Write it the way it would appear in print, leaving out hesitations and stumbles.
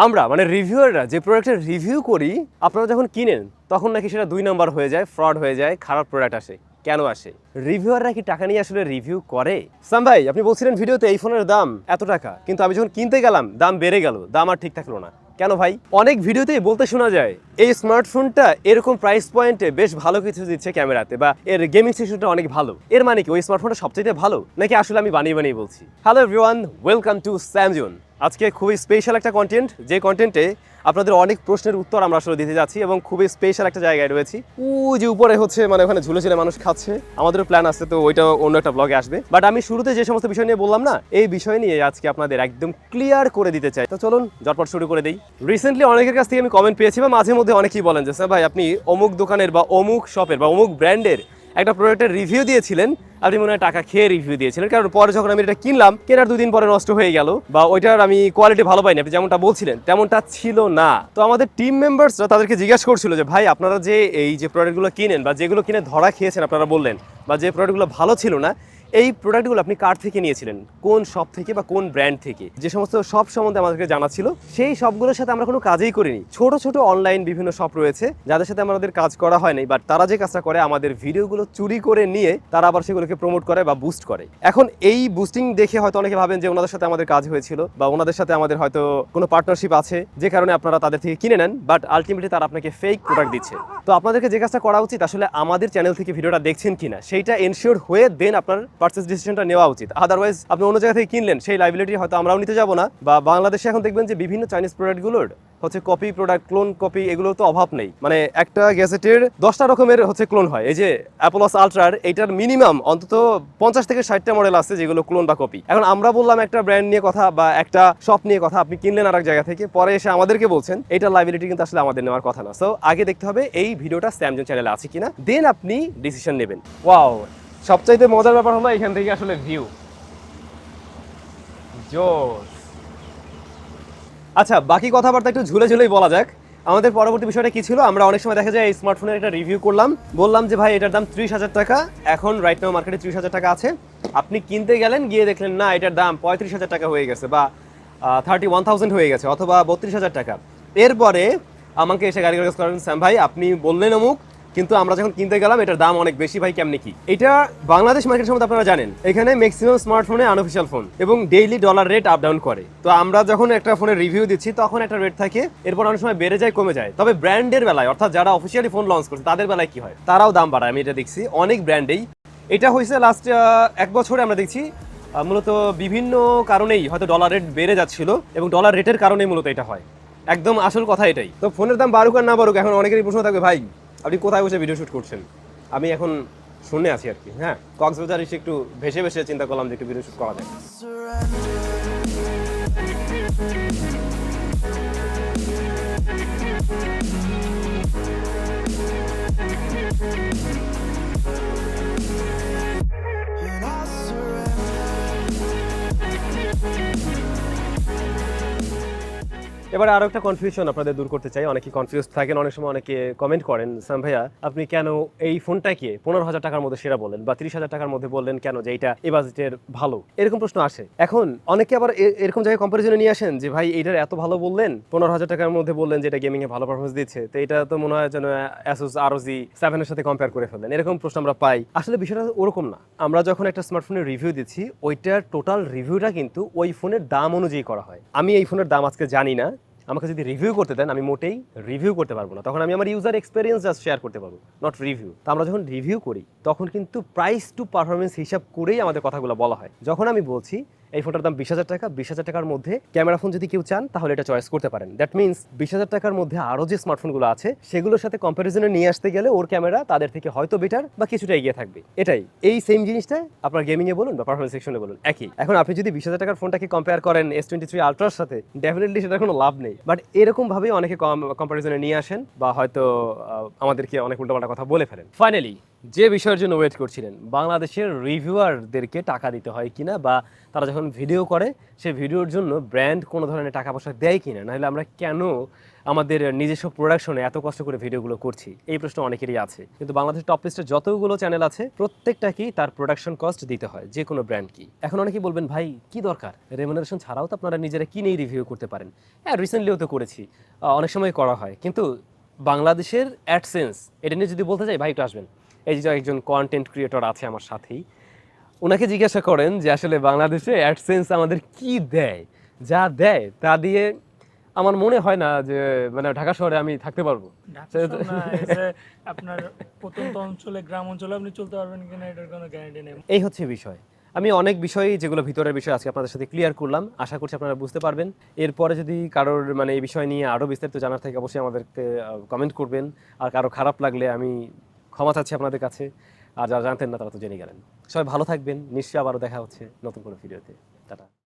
আমরা মানে রিভিউয়াররা যে প্রোডাক্টের রিভিউ করি আপনারা যখন কিনেন তখন নাকি সেটা 2 নাম্বার হয়ে যায়, ফ্রড হয়ে যায়, খারাপ প্রোডাক্ট আসে। কেন আসে? রিভিউয়াররা কি টাকা নিয়ে আসলে রিভিউ করে? সাম ভাই আপনি বলছিলেন ভিডিওতে এই ফোনের দাম এত টাকা, কিন্তু আমি যখন কিনতে গেলাম দাম বেড়ে গেল, দাম আর ঠিক থাকলো না। কেন ভাই? অনেক ভিডিওতেই বলতে শোনা যায় এই স্মার্টফোনটা এরকম প্রাইস পয়েন্টে বেশ ভালো কিছু দিচ্ছে ক্যামেরাতে, বা এর গেমিং সিস্টেমটা অনেক ভালো। এর মানে কি ওই স্মার্টফোনটা সবচেয়ে ভালো, নাকি আসলে আমি বানিয়ে বানিয়ে বলছি? Hello everyone, welcome to SamZone। আজকে খুবই স্পেশাল একটা কন্টেন্ট, যে কন্টেন্টে আপনাদের অনেক প্রশ্নের উত্তর আমরা আসলে দিতে যাচ্ছি, এবং খুবই স্পেশাল একটা জায়গায় রয়েছি। যে উপরে হচ্ছে মানে ওখানে ঝুলে ঝুলে মানুষ খাচ্ছে, আমাদেরও প্ল্যান আছে, তো ওইটা অন্য একটা ব্লগে আসবে। বাট আমি শুরুতে যে সমস্ত বিষয় নিয়ে বললাম না, এই বিষয় নিয়ে আজকে আপনাদের একদম ক্লিয়ার করে দিতে চাই। তো চলুন ঝটপট শুরু করে দিই। রিসেন্টলি অনেকের কাছ থেকে আমি কমেন্ট পেয়েছি, বা মাঝে মধ্যে অনেকেই বলেন যে স্যার ভাই আপনি অমুক দোকানের বা অমুক শপের বা অমুক ব্র্যান্ডের একটা প্রোডাক্টের রিভিউ দিয়েছিলেন, আপনি মনে হয় টাকা খেয়ে রিভিউ দিয়েছিলেন, কারণ পরে যখন আমি এটা কিনলাম, কেনার 2 দিন পরে নষ্ট হয়ে গেল, বা ওইটার আমি কোয়ালিটি ভালো পাইনি, আপনি যেমনটা বলছিলেন তেমনটা ছিল না। তো আমাদের টিম মেম্বার্সরা তাদেরকে জিজ্ঞাসা করছিল যে ভাই আপনারা যে এই যে প্রোডাক্টগুলো কিনেন বা যেগুলো কিনে ধরা খেয়েছেন আপনারা বললেন, বা যে প্রোডাক্টগুলো ভালো ছিল না, এই প্রোডাক্টগুলো আপনি কার থেকে নিয়েছিলেন, কোন শপ থেকে বা কোন ব্র্যান্ড থেকে? যে সমস্ত শপ সম্বন্ধে আমাদেরকে জানা ছিল সেই শপগুলোর সাথে আমরা কোনো কাজই করিনি। ছোট ছোট অনলাইন বিভিন্ন শপ রয়েছে যাদের সাথে আমাদের কাজ করা হয়নি, বাট তারা যে কাজটা করে আমাদের ভিডিওগুলো চুরি করে নিয়ে তারা আবার সেগুলোকে প্রমোট করে বা বুস্ট করে। এখন এই বুস্টিং দেখে হয়তো অনেকে ভাবেন যে ওনাদের সাথে আমাদের কাজ হয়েছিল, বা ওনাদের সাথে আমাদের হয়তো কোনো পার্টনারশিপ আছে যে কারণে আপনারা তাদের থেকে কিনে নেন, বাট আলটিমেটলি তারা আপনাকে ফেক প্রোডাক্ট দিচ্ছে। তো আপনাদেরকে যে কাজটা করা উচিত, আসলে আমাদের চ্যানেল থেকে ভিডিওটা দেখছেন কিনা সেইটা এনশিওর হয়ে দেন আপনার পারচেজ ডিসিশনটা নেওয়া উচিত। আদারওয়াইজ আপনি অন্য জায়গা থেকে কিনলেন, সেই লাইবিলিটি হয়তো আমরাও নিতে যাব না। বা বাংলাদেশে এখন দেখবেন যে বিভিন্ন চাইনিজ প্রোডাক্টগুলোর হচ্ছে কপি প্রোডাক্ট, ক্লোন কপি, এগুলো তো অভাব নেই। মানে একটা গ্যাজেটের 10টা রকমের হচ্ছে ক্লোন হয়। এই যে অ্যাপোলস আলট্রার এইটার মিনিমাম অন্তত 50 থেকে 60টা মডেল আছে যেগুলো ক্লোন বা কপি। এখন আমরা বললাম একটা ব্র্যান্ড নিয়ে কথা বা একটা শপ নিয়ে কথা, আপনি কিনলেন আর এক জায়গা থেকে, পরে এসে আমাদেরকে বলছেন, এইটার লাইবিলিটি কিন্তু আসলে আমাদের নেওয়ার কথা না। সো আগে দেখতে হবে এই ভিডিওটা SamZone চ্যানেলে আছে কিনা, দেন আপনি ডিসিশন নেবেন। ওয়াও, সবচাইতে মজার ব্যাপার হলো এখান থেকে আসলে ভিউ জোস। আচ্ছা, বাকি কথাবার্তা একটু ঝুলে ঝুলেই বলা যাক। আমাদের পরবর্তী বিষয়টা কি ছিল, আমরা অনেক সময় দেখা যায় এই স্মার্টফোনের একটা রিভিউ করলাম, বললাম যে ভাই এটার দাম 30,000 টাকা, এখন রাইট নাও মার্কেটে 30,000 টাকা আছে। আপনি কিনতে গেলেন, গিয়ে দেখলেন না এটার দাম 35,000 টাকা হয়ে গেছে, বা 31,000 হয়ে গেছে, অথবা 32,000 টাকা। এরপরে আমাকে এসে গাড়ি কাজ করেন, স্যাম ভাই আপনি বললেন অমুক, কিন্তু আমরা যখন কিনতে গেলাম এটার দাম অনেক বেশি, ভাই কেমনে কি? এটা বাংলাদেশ মার্কেট সম্বন্ধে আপনারা জানেন, এখানে ম্যাক্সিমাম স্মার্টফোনে আনঅফিশিয়াল ফোন এবং daily dollar rate up down করে। তো আমরা যখন একটা ফোনের রিভিউ দিচ্ছি তখন একটা রেট থাকে, এরপর অনেক সময় বেড়ে যায়, কমে যায়। তবে ব্র্যান্ডের বেলায়, অর্থাৎ যারা অফিসিয়ালি ফোন লঞ্চ করছে তাদের বেলায় কি হয়, তারাও দাম বাড়ায়। আমি এটা দেখছি অনেক ব্র্যান্ডেই। এটা হয়েছে লাস্ট 1 বছরে আমরা দেখছি মূলত বিভিন্ন কারণেই হয়তো ডলার রেট বেড়ে যাচ্ছিল, এবং ডলার রেটের কারণেই মূলত এটা হয়। একদম আসল কথা এটাই। তো ফোনের দাম বাড়ুক আর না বাড়ুক, এখন অনেকেরই প্রশ্ন থাকবে ভাই আপনি কোথায় বসে ভিডিও শুট করছেন? আমি এখন শুনে আছি আর কি। হ্যাঁ, কক্সবাজার এসে একটু ভেসে ভেসে চিন্তা করলাম যে একটু ভিডিও শুট করা যায়। এবারে আরো একটা কনফিউশন আপনাদের দূর করতে চাই। অনেকে কনফিউজ থাকেন, অনেক সময় অনেকে কমেন্ট করেন, সাম ভাইয়া আপনি কেন এই ফোনটাকে 15,000 টাকার মধ্যে সেরা বললেন, বা 30,000 টাকার মধ্যে বললেন কেন যে এইটা এই বাজেটের ভালো? এরকম প্রশ্ন আসে। এখন অনেকে আবার এরকম জায়গায় কম্পারিজনে নিয়ে আসেন যে ভাই এইটার এত ভালো বললেন, 15,000 টাকার মধ্যে বললেন যে এটা গেমিং এ ভালো পারফরমেন্স দিচ্ছে, তো এটা তো মনে হয় যেন Asus ROG 7 এর সাথে কম্পেয়ার করে ফেললেন, এরকম প্রশ্ন আমরা পাই। আসলে বিষয়টা ওরকম না। আমরা যখন একটা স্মার্টফোনের রিভিউ দিচ্ছি, ওইটার টোটাল রিভিউটা কিন্তু ওই ফোনের দাম অনুযায়ী করা হয়। আমি এই ফোনের দাম আজকে জানি না, আমাকে যদি রিভিউ করতে দেন আমি মোটেই রিভিউ করতে পারবো না। তখন আমি আমার ইউজার এক্সপিরিয়েন্স জাস্ট শেয়ার করতে পারবো, নট রিভিউ। তো আমরা যখন রিভিউ করি তখন কিন্তু প্রাইস টু পারফরমেন্স হিসাব করেই আমাদের কথাগুলো বলা হয়। যখন আমি বলছি এই ফোনটার দাম 20,000 টাকা, 20,000 টাকার মধ্যে ক্যামেরা ফোন যদি কেউ চান তাহলে এটা চয়েস করতে পারেন। দ্যাট মিনস 20,000 টাকার মধ্যে আরও যে স্মার্টফোনগুলো আছে সেগুলোর সাথে কম্প্যারিজনে নিয়ে আসতে গেলে ওর ক্যামেরা তাদের থেকে হয়তো বেটার বা কিছুটা এগিয়ে থাকবে। এটাই, এই সেম জিনিসটা আপনার গেমিংয়ে বলুন বা পারফরমেন্স সেকশনে বলুন, একই। এখন আপনি যদি 20,000 টাকার ফোনটাকে কম্পেয়ার করেন S23 আলট্রার সাথে, ডেফিনেটলি সেটার কোনো লাভ নেই। বাট এরকম ভাবেই অনেকে কম্প্যারিজনে নিয়ে আসেন, বা হয়তো আমাদেরকে অনেক উল্টোপাল্টা কথা বলে ফেলেন। ফাইনালি যে বিষয়ের জন্য ওয়েট করছিলেন, বাংলাদেশের রিভিউয়ারদেরকে টাকা দিতে হয় কিনা, বা তারা যখন ভিডিও করে সেই ভিডিওর জন্য ব্র্যান্ড কোনো ধরনের টাকা পয়সা দেয় কিনা, নাহলে আমরা কেন আমাদের নিজস্ব প্রোডাকশনে এত কষ্ট করে ভিডিওগুলো করছি, এই প্রশ্ন অনেকেরই আছে। কিন্তু বাংলাদেশের টপ লিস্টে যতগুলো চ্যানেল আছে প্রত্যেকটাকেই তার প্রোডাকশন কস্ট দিতে হয়, যে কোনো ব্র্যান্ড কি। এখন অনেকেই বলবেন, ভাই কি দরকার, রেমুনারেশন ছাড়াও তো আপনারা নিজেরা কিনেই রিভিউ করতে পারেন। হ্যাঁ, রিসেন্টলিও তো করেছি, অনেক সময় করা হয়, কিন্তু বাংলাদেশের অ্যাডসেন্স এটা নিয়ে যদি বলতে চাই, ভাই একটু আসবেন। এই যে একজন কন্টেন্ট ক্রিয়েটর আছে আমার সাথেই, ওনাকে জিজ্ঞাসা করেন যে আসলে বাংলাদেশে অ্যাডসেন্স আমাদের কি দেয়। যা দেয় তা দিয়ে আমার মনে হয় না যে মানে ঢাকা শহরে আমি থাকতে পারবো। আপনার প্রত্যন্ত অঞ্চলে, গ্রাম অঞ্চলে আপনি চলতে পারবেন কিনা এটার কোনো গ্যারান্টি নেই। এই হচ্ছে বিষয়। আমি অনেক বিষয় যেগুলো ভিতরের বিষয় আজকে আপনাদের সাথে ক্লিয়ার করলাম, আশা করছি আপনারা বুঝতে পারবেন। এরপরে যদি কারোর মানে এই বিষয় নিয়ে আরও বিস্তারিত জানার থাকে অবশ্যই আমাদেরকে কমেন্ট করবেন। আর কারো খারাপ লাগলে আমি ক্ষমা চাচ্ছি আপনাদের কাছে। আর যারা জানতেন না তারা তো জেনে গেলেন। সবাই ভালো থাকবেন, নিশ্চয়ই আবারও দেখা হচ্ছে নতুন কোনো ভিডিওতে।